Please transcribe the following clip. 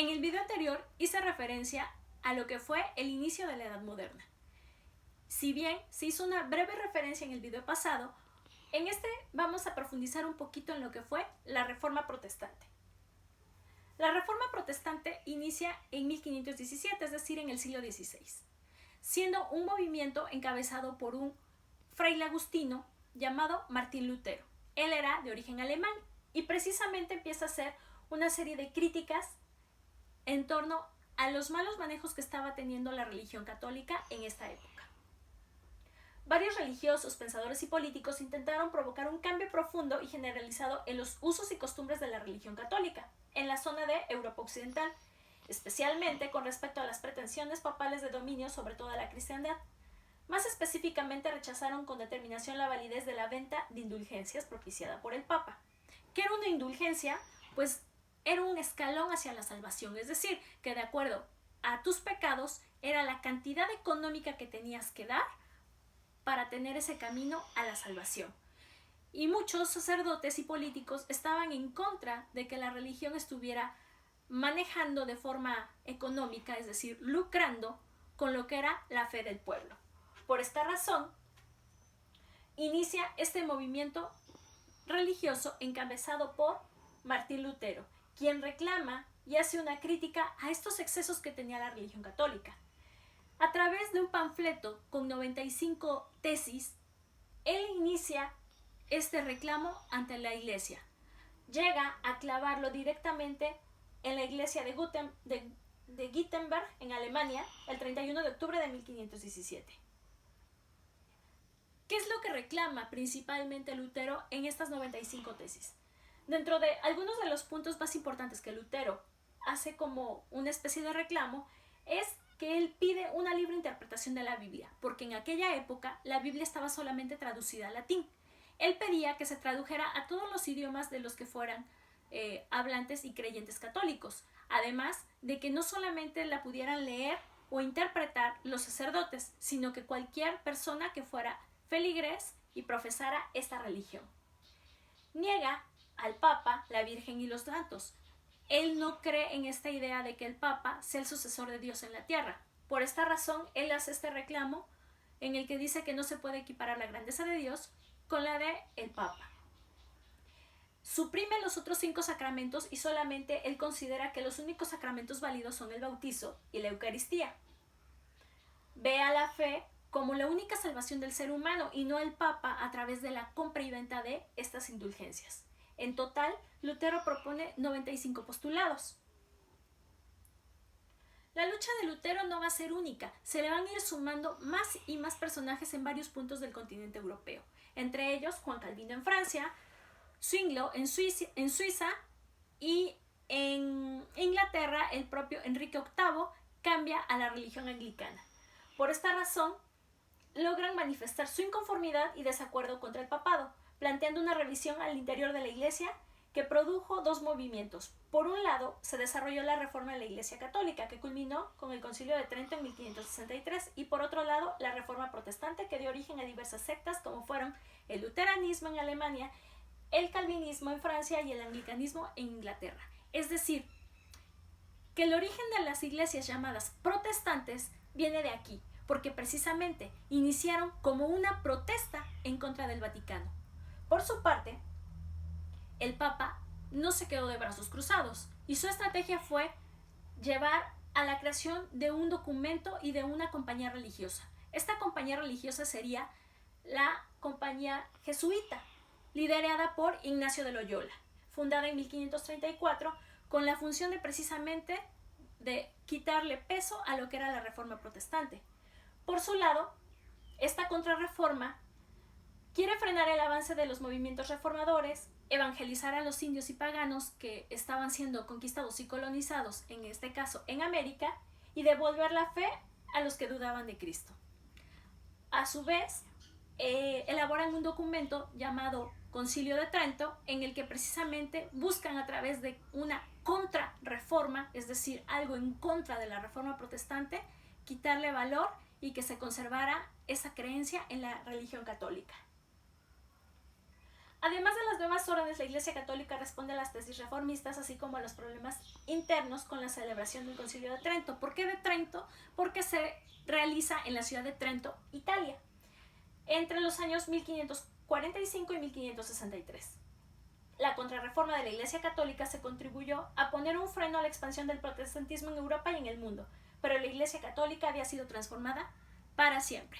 En el video anterior hice referencia a lo que fue el inicio de la Edad Moderna. Si bien se hizo una breve referencia en el video pasado, en este vamos a profundizar un poquito en lo que fue la Reforma Protestante. La Reforma Protestante inicia en 1517, es decir, en el siglo XVI, siendo un movimiento encabezado por un fraile agustino llamado Martín Lutero. Él era de origen alemán y precisamente empieza a hacer una serie de críticas en torno a los malos manejos que estaba teniendo la religión católica en esta época. Varios religiosos, pensadores y políticos intentaron provocar un cambio profundo y generalizado en los usos y costumbres de la religión católica en la zona de Europa Occidental, especialmente con respecto a las pretensiones papales de dominio sobre toda la cristiandad. Más específicamente rechazaron con determinación la validez de la venta de indulgencias propiciada por el Papa. ¿Qué era una indulgencia? Pues era un escalón hacia la salvación, es decir, que de acuerdo a tus pecados era la cantidad económica que tenías que dar para tener ese camino a la salvación. Y muchos sacerdotes y políticos estaban en contra de que la religión estuviera manejando de forma económica, es decir, lucrando con lo que era la fe del pueblo. Por esta razón, inicia este movimiento religioso encabezado por Martín Lutero, quien reclama y hace una crítica a estos excesos que tenía la religión católica. A través de un panfleto con 95 tesis, él inicia este reclamo ante la iglesia. Llega a clavarlo directamente en la iglesia de Wittenberg, en Alemania, el 31 de octubre de 1517. ¿Qué es lo que reclama principalmente Lutero en estas 95 tesis? Dentro de algunos de los puntos más importantes que Lutero hace como una especie de reclamo es que él pide una libre interpretación de la Biblia, porque en aquella época la Biblia estaba solamente traducida al latín. Él pedía que se tradujera a todos los idiomas de los que fueran hablantes y creyentes católicos, además de que no solamente la pudieran leer o interpretar los sacerdotes, sino que cualquier persona que fuera feligres y profesara esta religión. Niega al Papa, la Virgen y los santos. Él no cree en esta idea de que el Papa sea el sucesor de Dios en la tierra. Por esta razón, él hace este reclamo en el que dice que no se puede equiparar la grandeza de Dios con la de el Papa. Suprime los otros 5 sacramentos y solamente él considera que los únicos sacramentos válidos son el bautizo y la Eucaristía. Ve a la fe como la única salvación del ser humano y no el Papa a través de la compra y venta de estas indulgencias. En total, Lutero propone 95 postulados. La lucha de Lutero no va a ser única, se le van a ir sumando más y más personajes en varios puntos del continente europeo, entre ellos Juan Calvino en Francia, Zwinglio en Suiza y en Inglaterra el propio Enrique VIII cambia a la religión anglicana. Por esta razón, logran manifestar su inconformidad y desacuerdo contra el papado, planteando una revisión al interior de la Iglesia que produjo 2 movimientos. Por un lado, se desarrolló la reforma de la Iglesia Católica, que culminó con el Concilio de Trento en 1563, y por otro lado, la reforma protestante, que dio origen a diversas sectas, como fueron el luteranismo en Alemania, el calvinismo en Francia y el anglicanismo en Inglaterra. Es decir, que el origen de las iglesias llamadas protestantes viene de aquí, porque precisamente iniciaron como una protesta en contra del Vaticano. Por su parte, el Papa no se quedó de brazos cruzados y su estrategia fue llevar a la creación de un documento y de una compañía religiosa. Esta compañía religiosa sería la Compañía Jesuita, liderada por Ignacio de Loyola, fundada en 1534 con la función de precisamente de quitarle peso a lo que era la Reforma Protestante. Por su lado, esta contrarreforma quiere frenar el avance de los movimientos reformadores, evangelizar a los indios y paganos que estaban siendo conquistados y colonizados, en este caso en América, y devolver la fe a los que dudaban de Cristo. A su vez, elaboran un documento llamado Concilio de Trento, en el que precisamente buscan a través de una contrarreforma, es decir, algo en contra de la reforma protestante, quitarle valor y que se conservara esa creencia en la religión católica. Además de las nuevas órdenes, la Iglesia Católica responde a las tesis reformistas, así como a los problemas internos con la celebración del Concilio de Trento. ¿Por qué de Trento? Porque se realiza en la ciudad de Trento, Italia, entre los años 1545 y 1563. La contrarreforma de la Iglesia Católica se contribuyó a poner un freno a la expansión del protestantismo en Europa y en el mundo, pero la Iglesia Católica había sido transformada para siempre.